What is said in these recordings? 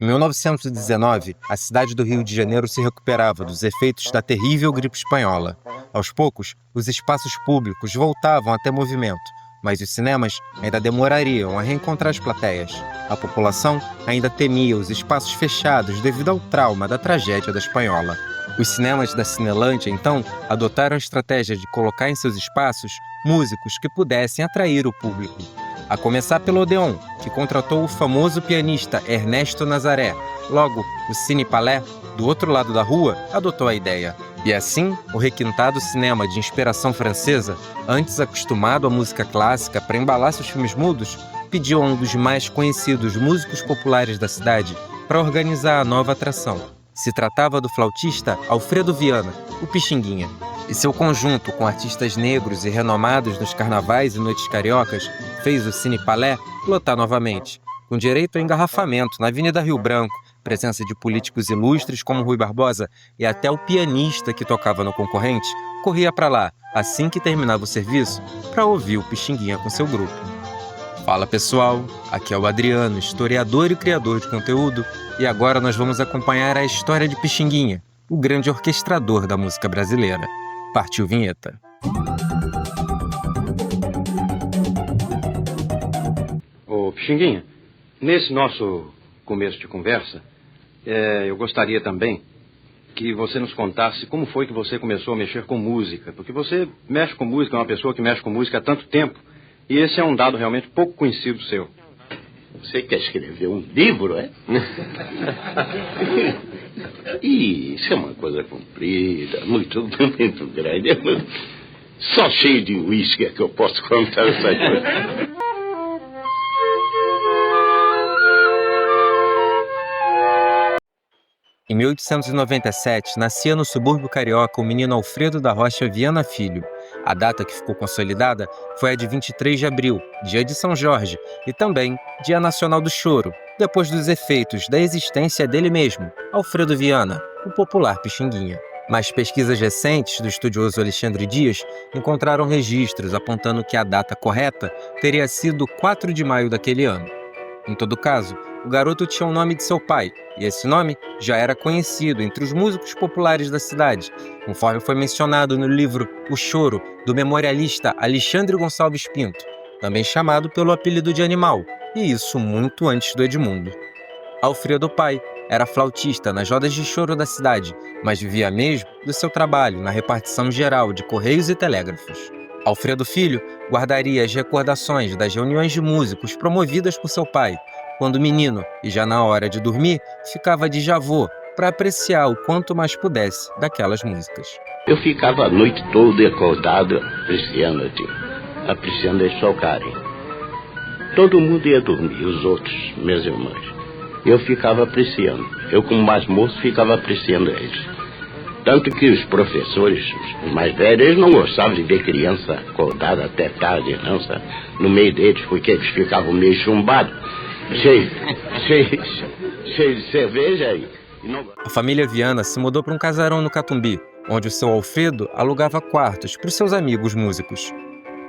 Em 1919, a cidade do Rio de Janeiro se recuperava dos efeitos da terrível gripe espanhola. Aos poucos, os espaços públicos voltavam a ter movimento, mas os cinemas ainda demorariam a reencontrar as plateias. A população ainda temia os espaços fechados devido ao trauma da tragédia da Espanhola. Os cinemas da Cinelândia, então, adotaram a estratégia de colocar em seus espaços músicos que pudessem atrair o público. A começar pelo Odeon, que contratou o famoso pianista Ernesto Nazaré. Logo, o Cine Palais, do outro lado da rua, adotou a ideia. E assim, o requintado cinema de inspiração francesa, antes acostumado à música clássica para embalar seus filmes mudos, pediu a um dos mais conhecidos músicos populares da cidade para organizar a nova atração. Se tratava do flautista Alfredo Viana, o Pixinguinha, e seu conjunto com artistas negros e renomados nos carnavais e noites cariocas fez o Cine Palais lotar novamente, com direito a engarrafamento na Avenida Rio Branco, presença de políticos ilustres como Rui Barbosa e até o pianista que tocava no concorrente corria para lá, assim que terminava o serviço, para ouvir o Pixinguinha com seu grupo. Fala pessoal, aqui é o Adriano, historiador e criador de conteúdo, e agora nós vamos acompanhar a história de Pixinguinha, o grande orquestrador da música brasileira. Partiu vinheta. Ô Pixinguinha, nesse nosso começo de conversa, eu gostaria também que você nos contasse como foi que você começou a mexer com música, porque você mexe com música, é uma pessoa que mexe com música há tanto tempo, e esse é um dado realmente pouco conhecido seu. Você quer escrever um livro, é? Isso é uma coisa comprida, muito grande. Só cheio de uísque é que eu posso contar essa coisa. Em 1897, nascia no subúrbio carioca o menino Alfredo da Rocha Viana Filho. A data que ficou consolidada foi a de 23 de abril, dia de São Jorge, e também Dia Nacional do Choro, depois dos efeitos da existência dele mesmo, Alfredo Viana, o popular Pixinguinha. Mas pesquisas recentes do estudioso Alexandre Dias encontraram registros apontando que a data correta teria sido 4 de maio daquele ano. Em todo caso, o garoto tinha o nome de seu pai, e esse nome já era conhecido entre os músicos populares da cidade, conforme foi mencionado no livro O Choro, do memorialista Alexandre Gonçalves Pinto, também chamado pelo apelido de Animal, e isso muito antes do Edmundo. Alfredo pai era flautista nas rodas de choro da cidade, mas vivia mesmo do seu trabalho na repartição geral de correios e telégrafos. Alfredo Filho guardaria as recordações das reuniões de músicos promovidas por seu pai, quando menino, e já na hora de dormir, ficava de javô para apreciar o quanto mais pudesse daquelas músicas. Eu ficava a noite toda acordado, apreciando eles tocarem. Todo mundo ia dormir, os outros, meus irmãos. Eu ficava apreciando. Eu, como mais moço, ficava apreciando eles. Tanto que os professores, os mais velhos, eles não gostavam de ver criança acordada até tarde, não, sabe? No meio deles, porque eles ficavam meio chumbados, cheio de cerveja aí. A família Viana se mudou para um casarão no Catumbi, onde o seu Alfredo alugava quartos para os seus amigos músicos.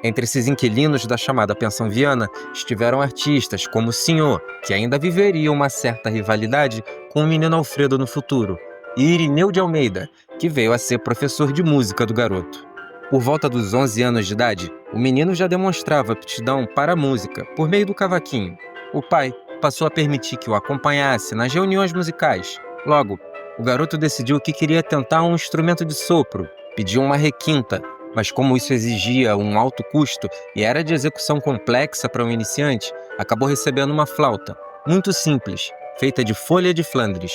Entre esses inquilinos da chamada Pensão Viana estiveram artistas como o Senhor, que ainda viveria uma certa rivalidade com o menino Alfredo no futuro, e Irineu de Almeida, que veio a ser professor de música do garoto. Por volta dos 11 anos de idade, o menino já demonstrava aptidão para a música por meio do cavaquinho. O pai passou a permitir que o acompanhasse nas reuniões musicais. Logo, o garoto decidiu que queria tentar um instrumento de sopro, pediu uma requinta, mas como isso exigia um alto custo e era de execução complexa para um iniciante, acabou recebendo uma flauta, muito simples, feita de folha de Flandres.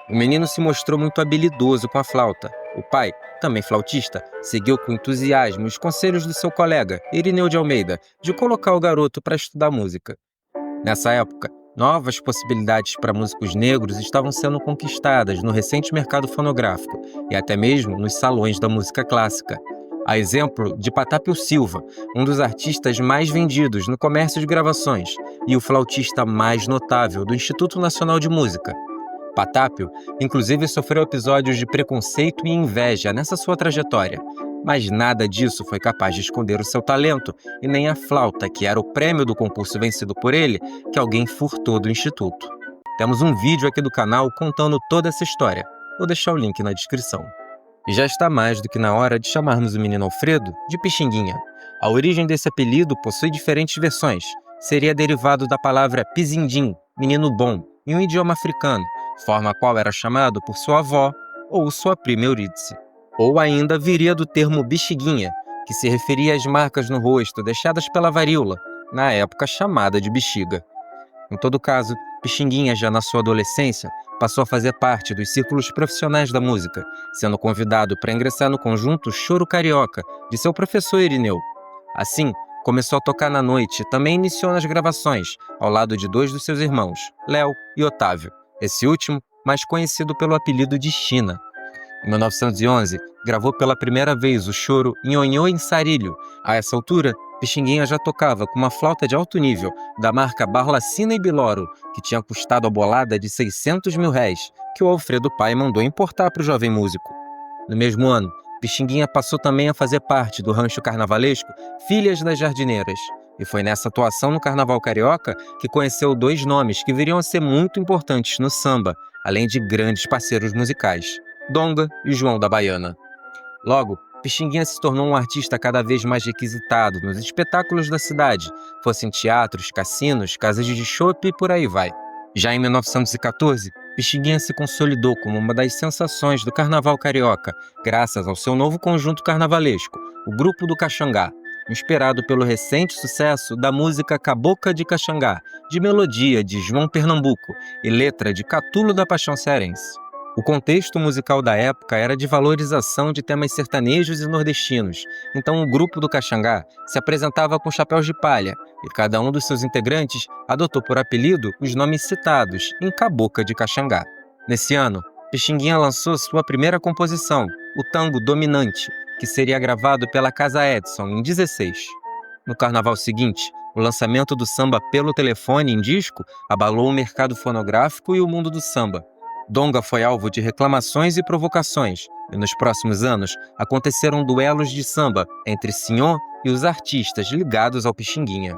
O menino se mostrou muito habilidoso com a flauta. O pai, também flautista, seguiu com entusiasmo os conselhos do seu colega, Irineu de Almeida, de colocar o garoto para estudar música. Nessa época, novas possibilidades para músicos negros estavam sendo conquistadas no recente mercado fonográfico e até mesmo nos salões da música clássica. A exemplo de Patápio Silva, um dos artistas mais vendidos no comércio de gravações e o flautista mais notável do Instituto Nacional de Música. Patápio, inclusive, sofreu episódios de preconceito e inveja nessa sua trajetória, mas nada disso foi capaz de esconder o seu talento e nem a flauta, que era o prêmio do concurso vencido por ele, que alguém furtou do Instituto. Temos um vídeo aqui do canal contando toda essa história. Vou deixar o link na descrição. E já está mais do que na hora de chamarmos o menino Alfredo de Pixinguinha. A origem desse apelido possui diferentes versões. Seria derivado da palavra pizindim, menino bom, em um idioma africano, forma a qual era chamado por sua avó ou sua prima Eurídice. Ou ainda viria do termo bexiguinha, que se referia às marcas no rosto deixadas pela varíola, na época chamada de bexiga. Em todo caso, Pixinguinha, já na sua adolescência, passou a fazer parte dos círculos profissionais da música, sendo convidado para ingressar no conjunto Choro Carioca, de seu professor Irineu. Assim, começou a tocar na noite e também iniciou nas gravações, ao lado de dois dos seus irmãos, Léo e Otávio, esse último mais conhecido pelo apelido de China. Em 1911, gravou pela primeira vez o choro Nhonhô em Sarilho. A essa altura, Pixinguinha já tocava com uma flauta de alto nível, da marca Barlacina e Biloro, que tinha custado a bolada de 600 mil réis, que o Alfredo pai mandou importar para o jovem músico. No mesmo ano, Pixinguinha passou também a fazer parte do rancho carnavalesco Filhas das Jardineiras. E foi nessa atuação no Carnaval Carioca que conheceu dois nomes que viriam a ser muito importantes no samba, além de grandes parceiros musicais, Donga e João da Baiana. Logo, Pixinguinha se tornou um artista cada vez mais requisitado nos espetáculos da cidade, fossem teatros, cassinos, casas de chope e por aí vai. Já em 1914, Pixinguinha se consolidou como uma das sensações do Carnaval Carioca, graças ao seu novo conjunto carnavalesco, o Grupo do Caxangá, inspirado pelo recente sucesso da música Cabocla de Caxangá, de melodia de João Pernambuco e letra de Catulo da Paixão Cearense. O contexto musical da época era de valorização de temas sertanejos e nordestinos, então o Grupo do Caxangá se apresentava com chapéus de palha, e cada um dos seus integrantes adotou por apelido os nomes citados em Cabocla de Caxangá. Nesse ano, Pixinguinha lançou sua primeira composição, o tango Dominante, que seria gravado pela Casa Edson em 16. No carnaval seguinte, o lançamento do samba pelo telefone em disco abalou o mercado fonográfico e o mundo do samba. Donga foi alvo de reclamações e provocações, e nos próximos anos aconteceram duelos de samba entre Senhor e os artistas ligados ao Pixinguinha.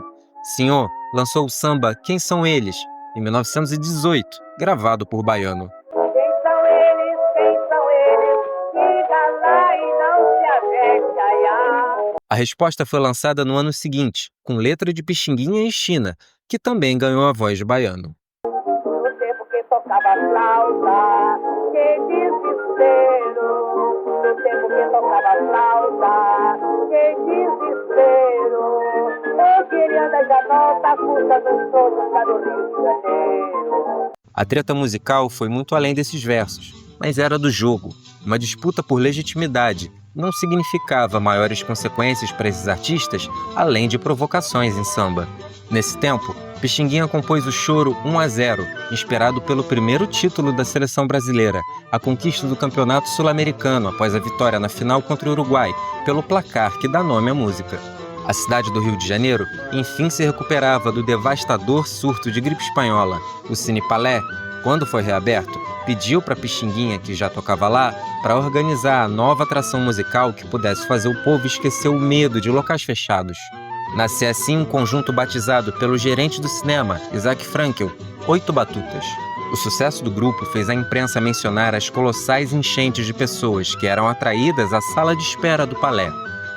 Senhor lançou o samba Quem São Eles, em 1918, gravado por Baiano. Quem são eles? Quem são eles? Diga lá e não se aveste, ai, ai. A resposta foi lançada no ano seguinte, com letra de Pixinguinha e China, que também ganhou a voz de Baiano. No tempo que tocava flauta, que desespero. No tempo que tocava flauta, que desespero. Eu queria dar já nota, custa dançou no Rio de Janeiro. A treta musical foi muito além desses versos, mas era do jogo. Uma disputa por legitimidade não significava maiores consequências para esses artistas, além de provocações em samba. Nesse tempo, Pixinguinha compôs o choro 1-0, inspirado pelo primeiro título da seleção brasileira, a conquista do Campeonato Sul-Americano após a vitória na final contra o Uruguai, pelo placar que dá nome à música. A cidade do Rio de Janeiro, enfim, se recuperava do devastador surto de gripe espanhola. O Cine Palais, quando foi reaberto, pediu para Pixinguinha, que já tocava lá, para organizar a nova atração musical que pudesse fazer o povo esquecer o medo de locais fechados. Nascia assim um conjunto batizado pelo gerente do cinema, Isaac Frankel, 8 Batutas. O sucesso do grupo fez a imprensa mencionar as colossais enchentes de pessoas que eram atraídas à sala de espera do Palais.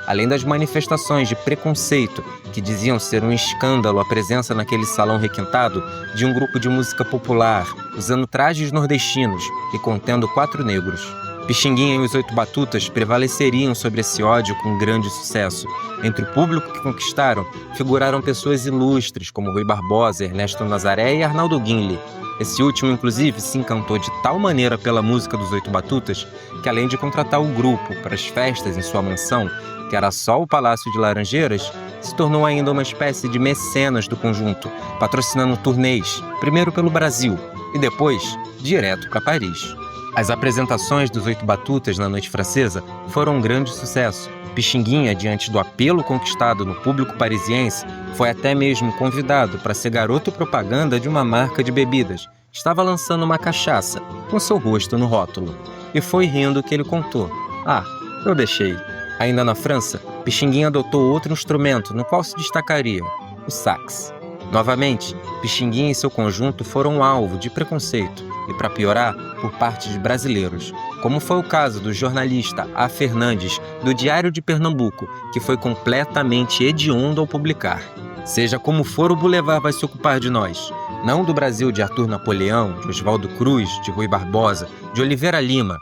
Além das manifestações de preconceito, que diziam ser um escândalo a presença naquele salão requintado de um grupo de música popular, usando trajes nordestinos e contendo 4 negros. Pixinguinha e os 8 Batutas prevaleceriam sobre esse ódio com grande sucesso. Entre o público que conquistaram, figuraram pessoas ilustres como Rui Barbosa, Ernesto Nazaré e Arnaldo Guinle. Esse último, inclusive, se encantou de tal maneira pela música dos 8 Batutas que, além de contratar o grupo para as festas em sua mansão, que era só o Palácio de Laranjeiras, se tornou ainda uma espécie de mecenas do conjunto, patrocinando turnês, primeiro pelo Brasil e depois direto para Paris. As apresentações dos 8 Batutas na Noite Francesa foram um grande sucesso. Pixinguinha, diante do apelo conquistado no público parisiense, foi até mesmo convidado para ser garoto propaganda de uma marca de bebidas. Estava lançando uma cachaça, com seu rosto no rótulo. E foi rindo que ele contou: "Ah, eu deixei." Ainda na França, Pixinguinha adotou outro instrumento no qual se destacaria: o sax. Novamente, Pixinguinha e seu conjunto foram alvo de preconceito e, para piorar, por parte de brasileiros, como foi o caso do jornalista A. Fernandes, do Diário de Pernambuco, que foi completamente hediondo ao publicar. Seja como for, o Boulevard vai se ocupar de nós, não do Brasil de Arthur Napoleão, de Oswaldo Cruz, de Rui Barbosa, de Oliveira Lima,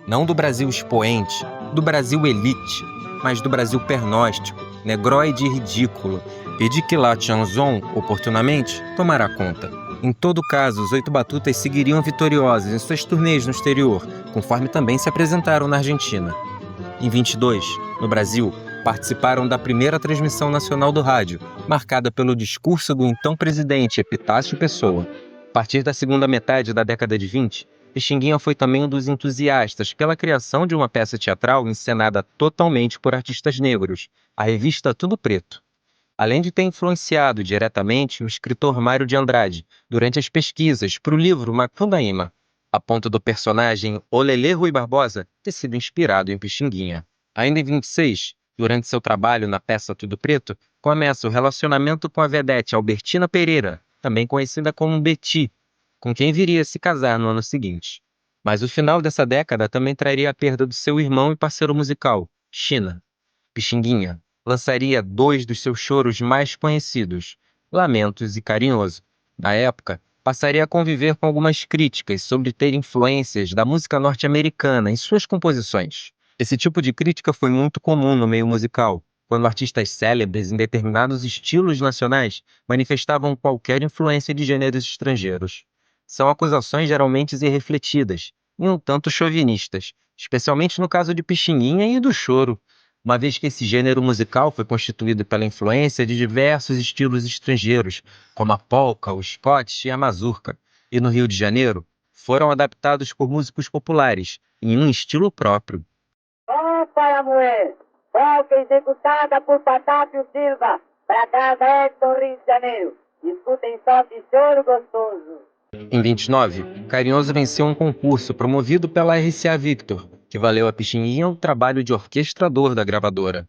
não do Brasil expoente, do Brasil elite, mas do Brasil pernóstico, negroide e ridículo, e de que La Chanson, oportunamente, tomará conta. Em todo caso, os 8 Batutas seguiriam vitoriosos em suas turnês no exterior, conforme também se apresentaram na Argentina. Em 22, no Brasil, participaram da primeira transmissão nacional do rádio, marcada pelo discurso do então presidente Epitácio Pessoa. A partir da segunda metade da década de 20, Pixinguinha foi também um dos entusiastas pela criação de uma peça teatral encenada totalmente por artistas negros, a revista Tudo Preto. Além de ter influenciado diretamente o escritor Mário de Andrade durante as pesquisas para o livro Macundaíma, a ponto do personagem Olelê Rui Barbosa ter sido inspirado em Pixinguinha. Ainda em 26, durante seu trabalho na peça Tudo Preto, começa o relacionamento com a vedete Albertina Pereira, também conhecida como Betty, com quem viria a se casar no ano seguinte. Mas o final dessa década também traria a perda do seu irmão e parceiro musical, China. Pixinguinha lançaria 2 dos seus choros mais conhecidos, Lamentos e Carinhoso. Na época, passaria a conviver com algumas críticas sobre ter influências da música norte-americana em suas composições. Esse tipo de crítica foi muito comum no meio musical, quando artistas célebres em determinados estilos nacionais manifestavam qualquer influência de gêneros estrangeiros. São acusações geralmente irrefletidas e um tanto chauvinistas, especialmente no caso de Pixinguinha e do choro, uma vez que esse gênero musical foi constituído pela influência de diversos estilos estrangeiros, como a polca, o scotch e a mazurca, e no Rio de Janeiro foram adaptados por músicos populares, em um estilo próprio. Opa, a mulher! Polca executada por Patápio Silva, pra casa Hector, Rio de Janeiro. Escutem só que choro gostoso. Em 29, Carinhoso venceu um concurso promovido pela RCA Victor, que valeu a Pixinguinha o trabalho de orquestrador da gravadora.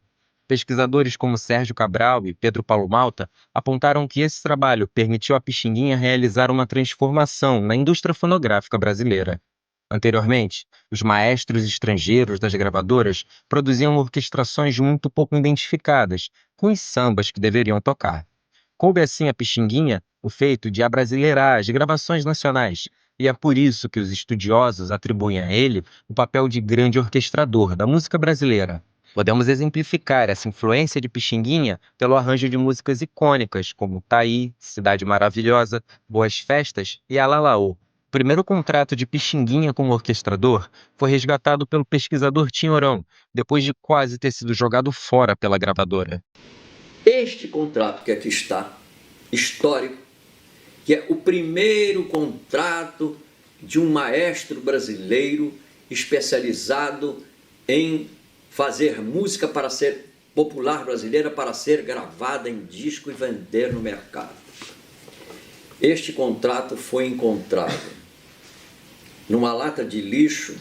Pesquisadores como Sérgio Cabral e Pedro Paulo Malta apontaram que esse trabalho permitiu a Pixinguinha realizar uma transformação na indústria fonográfica brasileira. Anteriormente, os maestros estrangeiros das gravadoras produziam orquestrações muito pouco identificadas com os sambas que deveriam tocar. Coube assim a Pixinguinha o feito de abrasileirar as gravações nacionais, e é por isso que os estudiosos atribuem a ele o papel de grande orquestrador da música brasileira. Podemos exemplificar essa influência de Pixinguinha pelo arranjo de músicas icônicas como Taí, Cidade Maravilhosa, Boas Festas e Alalaô. O primeiro contrato de Pixinguinha como orquestrador foi resgatado pelo pesquisador Tinhorão, depois de quase ter sido jogado fora pela gravadora. Este contrato que aqui está, histórico, que é o primeiro contrato de um maestro brasileiro especializado em fazer música para ser popular brasileira, para ser gravada em disco e vender no mercado. Este contrato foi encontrado numa lata de lixo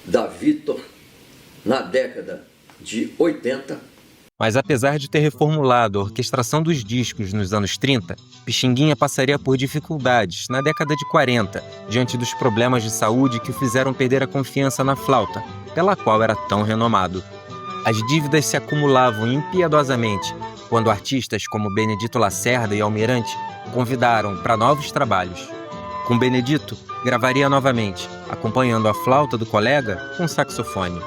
da Victor na década de 80. Mas apesar de ter reformulado a orquestração dos discos nos anos 30, Pixinguinha passaria por dificuldades na década de 40, diante dos problemas de saúde que o fizeram perder a confiança na flauta, pela qual era tão renomado. As dívidas se acumulavam impiedosamente, quando artistas como Benedito Lacerda e Almirante convidaram para novos trabalhos. Com Benedito, gravaria novamente, acompanhando a flauta do colega com saxofone.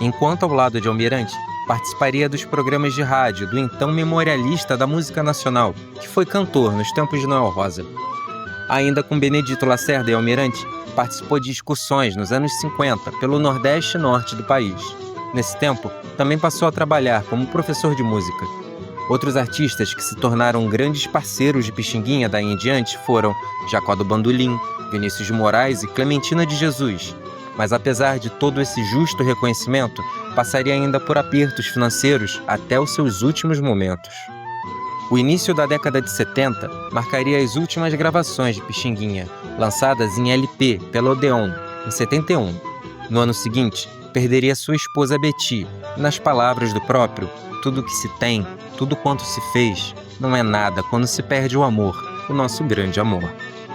Enquanto ao lado de Almirante, participaria dos programas de rádio do então memorialista da música nacional, que foi cantor nos tempos de Noel Rosa. Ainda com Benedito Lacerda e Almirante, participou de excursões nos anos 50 pelo Nordeste e Norte do país. Nesse tempo, também passou a trabalhar como professor de música. Outros artistas que se tornaram grandes parceiros de Pixinguinha daí em diante foram Jacó do Bandolim, Vinícius de Moraes e Clementina de Jesus. Mas apesar de todo esse justo reconhecimento, passaria ainda por apertos financeiros até os seus últimos momentos. O início da década de 70 marcaria as últimas gravações de Pixinguinha, lançadas em LP pela Odeon, em 71. No ano seguinte, perderia sua esposa Betty, e nas palavras do próprio, tudo que se tem, tudo quanto se fez, não é nada quando se perde o amor, o nosso grande amor.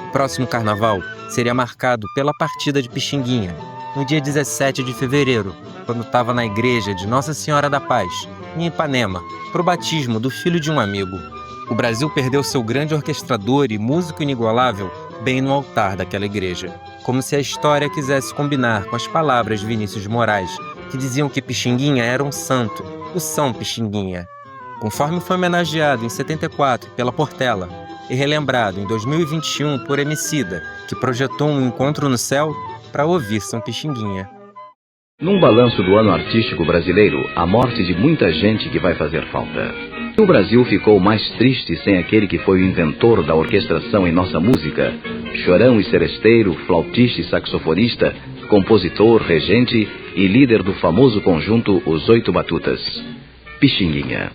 O próximo carnaval seria marcado pela partida de Pixinguinha, no dia 17 de fevereiro, quando estava na igreja de Nossa Senhora da Paz, em Ipanema, para o batismo do filho de um amigo. O Brasil perdeu seu grande orquestrador e músico inigualável bem no altar daquela igreja, como se a história quisesse combinar com as palavras de Vinícius de Moraes, que diziam que Pixinguinha era um santo, o São Pixinguinha. Conforme foi homenageado em 74 pela Portela e relembrado em 2021 por Emicida, que projetou um encontro no céu para ouvir São Pixinguinha. Num balanço do ano artístico brasileiro, a morte de muita gente que vai fazer falta. O Brasil ficou mais triste sem aquele que foi o inventor da orquestração em nossa música, chorão e seresteiro, flautista e saxofonista, compositor, regente e líder do famoso conjunto Os Oito Batutas, Pixinguinha.